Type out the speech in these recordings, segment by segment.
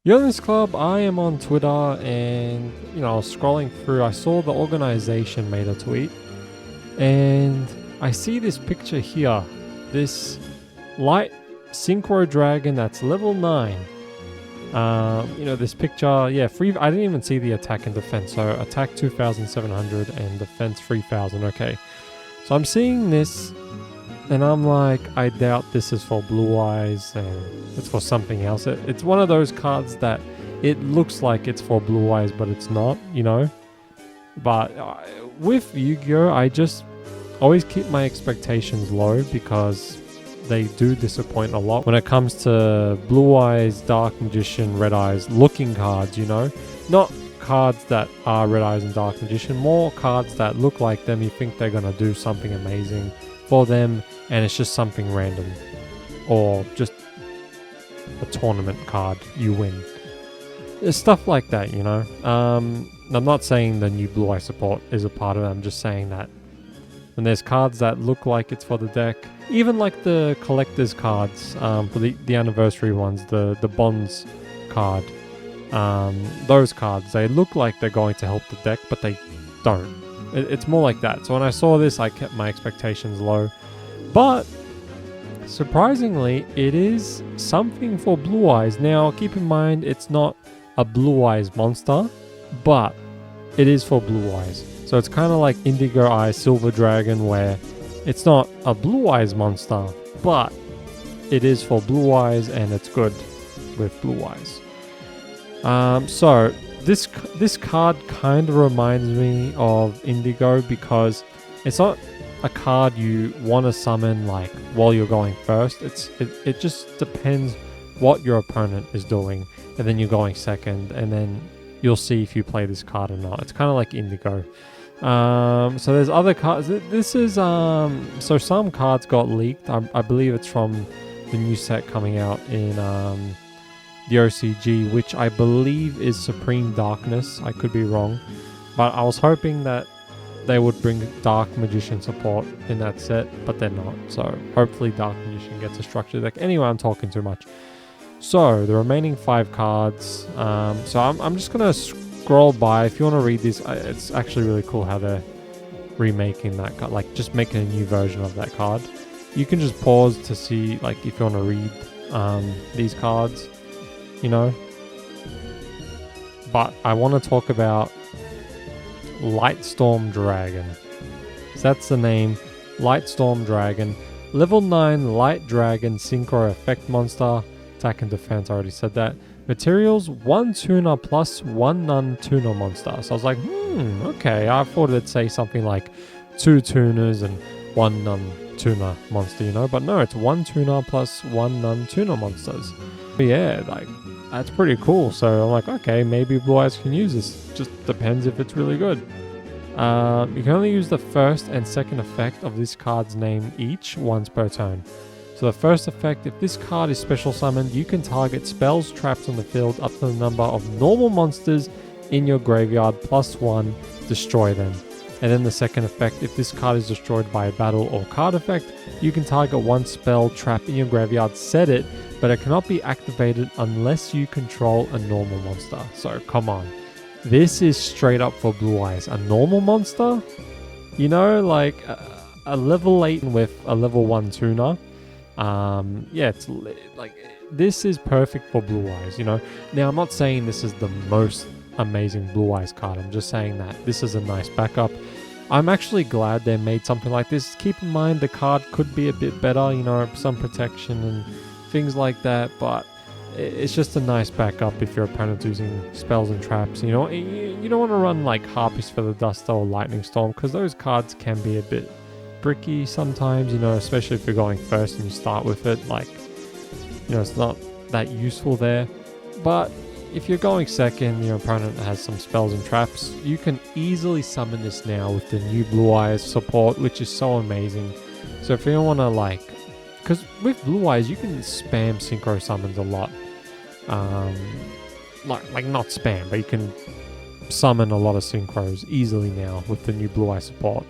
Yo, this club, I am on Twitter and, I was scrolling through. I saw the organization made a tweet and I see this picture here. This Light Synchro Dragon that's level 9. This picture, yeah, free. I didn't even see the attack and defense. So attack 2,700 and defense 3,000. Okay. So I'm seeing this and I'm like, I doubt this is for Blue Eyes and it's for something else. It's one of those cards that it looks like it's for Blue Eyes, but it's not, But with Yu-Gi-Oh, I just always keep my expectations low because they do disappoint a lot when it comes to Blue Eyes, Dark Magician, Red Eyes looking cards, Not cards that are Red Eyes and Dark Magician, more cards that look like them. You think they're going to do something amazing for them, and it's just something random. Or just a tournament card, you win. It's stuff like that, I'm not saying the new Blue Eye support is a part of it. I'm just saying that when there's cards that look like it's for the deck, even like the collector's cards, for the anniversary ones, the Bonds card, those cards, they look like they're going to help the deck, but they don't. It's more like that. So when I saw this, I kept my expectations low. But surprisingly, it is something for Blue Eyes. Now, keep in mind, it's not a Blue Eyes monster, but it is for Blue Eyes. So it's kind of like Indigo Eye Silver Dragon, where it's not a Blue Eyes monster, but it is for Blue Eyes and it's good with Blue Eyes. So this card kind of reminds me of Indigo because it's not a card you want to summon like while you're going first. It just depends what your opponent is doing, and then you're going second, and then you'll see if you play this card or not. It's kind of like Indigo. So there's other cards. This is so some cards got leaked. I believe it's from the new set coming out in the OCG, which I believe is Supreme Darkness. I could be wrong, but I was hoping that they would bring Dark Magician support in that set, but they're not. So hopefully Dark Magician gets a structured deck. Anyway, I'm talking too much. So the remaining 5 cards. So I'm just gonna scroll by. If you want to read this, it's actually really cool how they're remaking that card, like just making a new version of that card. You can just pause to see, like, if you want to read these cards, But I want to talk about Lightstorm Dragon. So that's the name, Lightstorm Dragon. Level 9 Light Dragon Synchro Effect Monster. Attack and defense, I already said that. Materials, 1 tuner plus 1 non-tuner monster. So I was like, okay. I thought it'd say something like 2 tuners and 1 non-tuner monster, But no, it's 1 tuner plus 1 non-tuner monsters. But yeah, like, that's pretty cool. So I'm like, okay, maybe Blue Eyes can use this. Just depends if it's really good. You can only use the first and second effect of this card's name each once per turn. So the first effect, if this card is special summoned, you can target spells, traps on the field up to the number of normal monsters in your graveyard plus 1, destroy them. And then the second effect, if this card is destroyed by a battle or card effect, you can target 1 spell, trap in your graveyard, set it, but it cannot be activated unless you control a normal monster. So come on. This is straight up for Blue Eyes. A normal monster? Like a level 8 with a level 1 tuner. Yeah, it's like, this is perfect for Blue Eyes, Now, I'm not saying this is the most amazing Blue Eyes card. I'm just saying that this is a nice backup. I'm actually glad they made something like this. Keep in mind the card could be a bit better, some protection and things like that, but it's just a nice backup if your opponent's using spells and traps. You don't want to run like Harpy's Feather Duster or Lightning Storm, because those cards can be a bit bricky sometimes, especially if you're going first and you start with it. Like, it's not that useful there. But if you're going second, your opponent has some spells and traps, you can easily summon this now with the new Blue Eyes support, which is so amazing. So if you don't want to because with Blue Eyes, you can spam synchro summons a lot. Like not spam, but you can summon a lot of synchros easily now with the new Blue Eye support.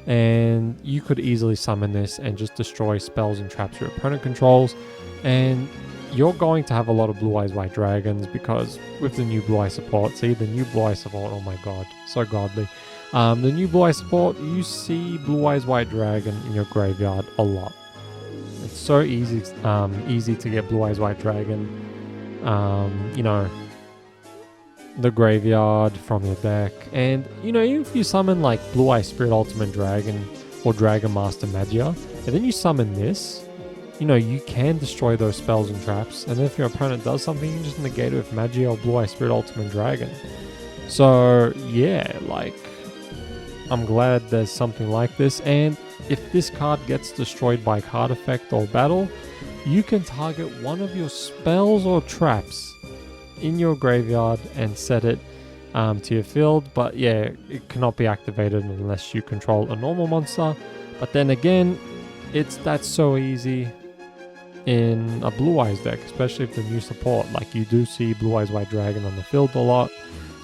And you could easily summon this and just destroy spells and traps your opponent controls. And you're going to have a lot of Blue Eyes White Dragons because with the new Blue Eye support, see the new Blue Eye support, oh my god, so godly. The new Blue Eye support, you see Blue Eyes White Dragon in your graveyard a lot. It's so easy to get Blue Eyes White Dragon, you know, the graveyard from your deck. And, you know, even if you summon like Blue Eye Spirit Ultimate Dragon or Dragon Master Magia, and then you summon this, you know, you can destroy those spells and traps. And if your opponent does something, you can just negate it with Magia or Blue Eye Spirit Ultimate Dragon. So, yeah, like, I'm glad there's something like this. And if this card gets destroyed by card effect or battle, you can target one of your spells or traps in your graveyard and set it to your field. But yeah, it cannot be activated unless you control a normal monster. But then again, that's so easy in a Blue Eyes deck, especially if the new support. Like, you do see Blue Eyes White Dragon on the field a lot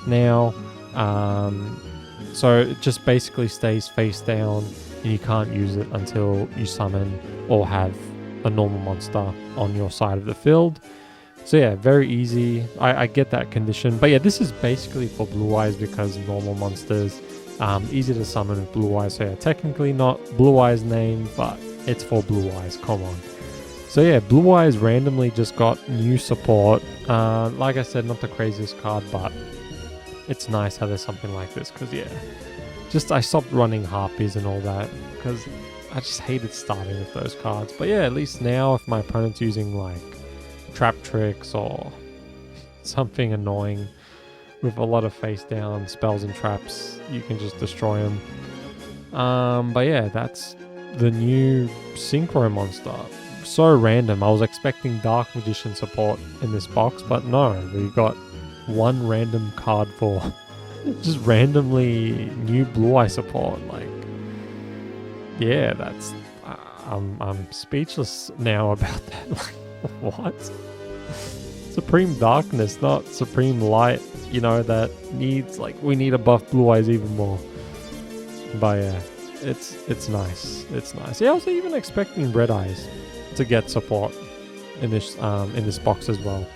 now. So it just basically stays face down and you can't use it until you summon or have a normal monster on your side of the field. So yeah, very easy. I get that condition. But yeah, this is basically for Blue Eyes because normal monsters, easy to summon with Blue Eyes. So yeah, technically not Blue Eyes name, but it's for Blue Eyes, come on. So yeah, Blue Eyes randomly just got new support. Like I said, not the craziest card, but it's nice how there's something like this. Because yeah, I stopped running Harpies and all that because I just hated starting with those cards. But yeah, at least now if my opponent's using like trap tricks or something annoying with a lot of face down spells and traps, you can just destroy them. But yeah, that's the new Synchro monster. So random. I was expecting Dark Magician support in this box, but no, we got one random card for just randomly new Blue Eye support. Like, yeah, that's I'm speechless now about that. Like, what? Supreme Darkness, not Supreme Light, you know, that needs, like, we need to buff Blue Eyes even more. But yeah, it's nice. It's nice. Yeah, I was even expecting Red Eyes to get support in this box as well.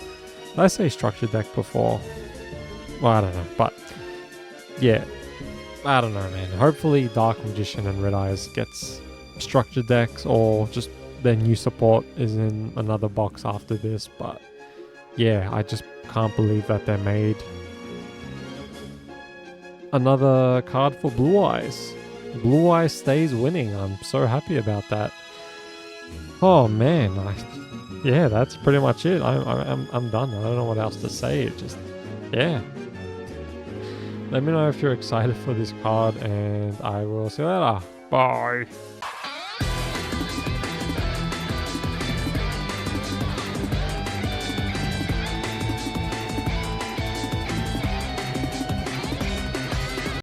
Did I say structured deck before? Well, I don't know, but yeah, I don't know, man. Hopefully Dark Magician and Red Eyes gets structured decks, or just their new support is in another box after this. But yeah, I just can't believe that they made another card for Blue Eyes. Blue Eyes stays winning. I'm so happy about that. Oh man, yeah, that's pretty much it. I'm done. I don't know what else to say. It just, yeah. Let me know if you're excited for this card, and I will see you later. Bye.